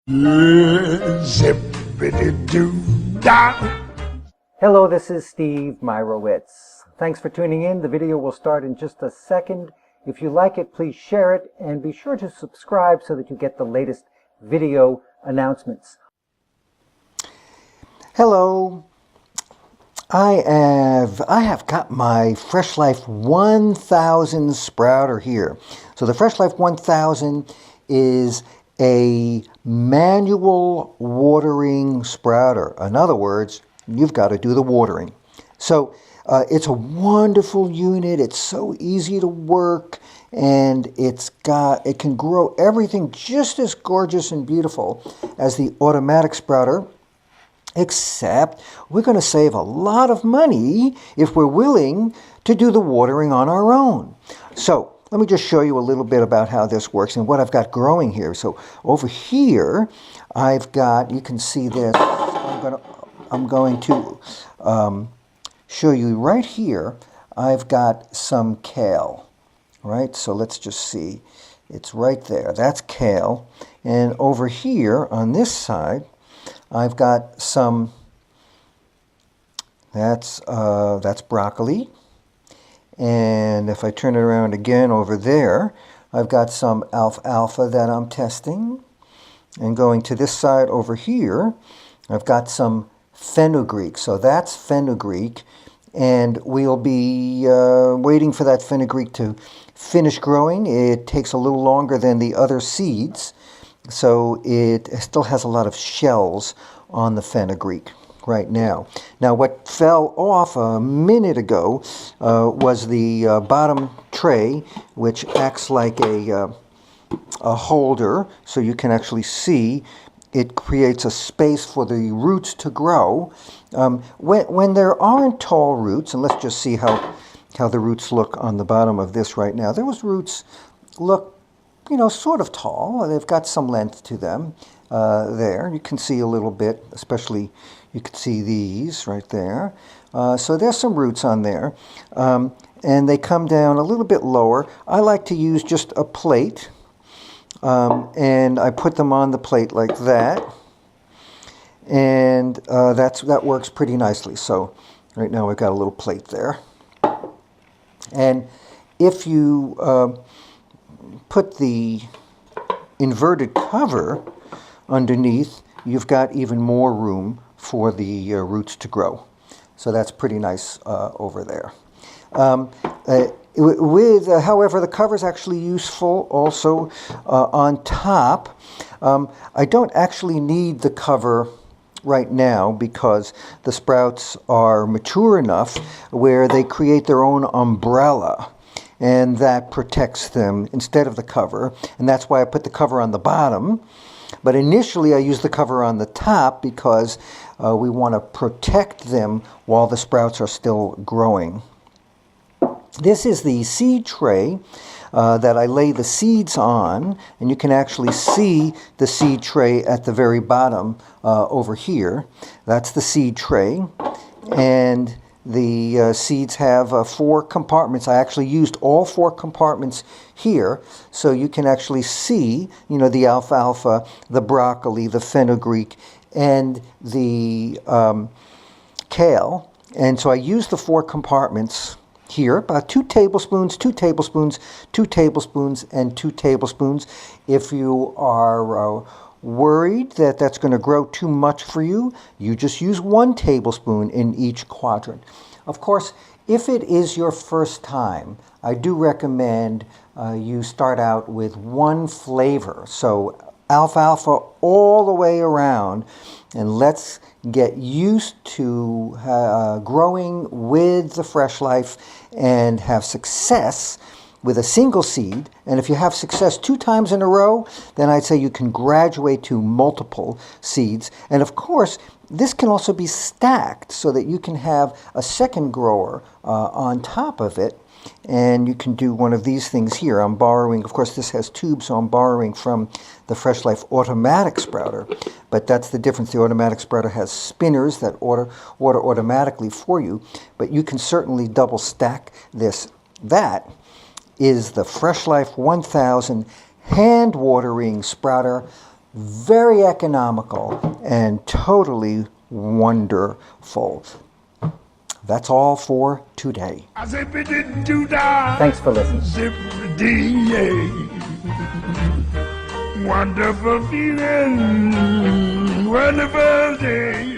Zippity-doo-dah. Hello, this is Steve Myrowitz. Thanks for tuning in. The video will start in just a second. If you like it, please share it and be sure to subscribe so that you get the latest video announcements. Hello. I have got my Freshlife 1000 sprouter here. So the Freshlife 1000 is a manual watering sprouter. In other words, you've got to do the watering. So it's a wonderful unit. It's so easy to work, and it can grow everything just as gorgeous and beautiful as the automatic sprouter, except we're going to save a lot of money if we're willing to do the watering on our own. So let me just show you a little bit about how this works and what I've got growing here. So over here, I've got, you can see this. I'm going to show you right here. I've got some kale, right? So let's just see. It's right there. That's kale. And over here on this side, I've got some. That's broccoli. And if I turn it around again over there, I've got some alfalfa that I'm testing. And going to this side over here, I've got some fenugreek. So that's fenugreek. And we'll be waiting for that fenugreek to finish growing. It takes a little longer than the other seeds. So it still has a lot of shells on the fenugreek right now. Now what fell off a minute ago was the bottom tray, which acts like a holder, so you can actually see it creates a space for the roots to grow. When there aren't tall roots, and let's just see how the roots look on the bottom of this right now. Those roots look, you know, sort of tall. They've got some length to them there. You can see a little bit, especially you can see these right there. So there's some roots on there. And they come down a little bit lower. I like to use just a plate. And I put them on the plate like that. And that works pretty nicely. So right now we've got a little plate there. And if you put the inverted cover underneath, you've got even more room for the roots to grow. So that's pretty nice over there. However, the cover is actually useful also on top. I don't actually need the cover right now because the sprouts are mature enough where they create their own umbrella, and that protects them instead of the cover, and that's why I put the cover on the bottom. But initially I use the cover on the top because we want to protect them while the sprouts are still growing. This is the seed tray that I lay the seeds on, and you can actually see the seed tray at the very bottom over here. That's the seed tray, and the seeds have 4 compartments. I actually used all 4 compartments here, so you can actually see, you know, the alfalfa, the broccoli, the fenugreek, and the kale. And so I used the 4 compartments here, about 2 tablespoons, 2 tablespoons, 2 tablespoons, and 2 tablespoons. If you are worried that that's going to grow too much for you, you just use 1 tablespoon in each quadrant. Of course, if it is your first time, I do recommend you start out with 1 flavor. So alfalfa all the way around, and let's get used to growing with the Freshlife and have success with a single seed. And if you have success 2 times in a row, then I'd say you can graduate to multiple seeds. And of course, this can also be stacked so that you can have a second grower on top of it. And you can do one of these things here. I'm borrowing, of course this has tubes, so I'm borrowing from the Freshlife automatic sprouter. But that's the difference. The automatic sprouter has spinners that water automatically for you. But you can certainly double stack this. That is the Freshlife 1000 hand watering sprouter very economical, and totally wonderful. That's all for today. Thanks for listening. Wonderful feeling, wonderful day.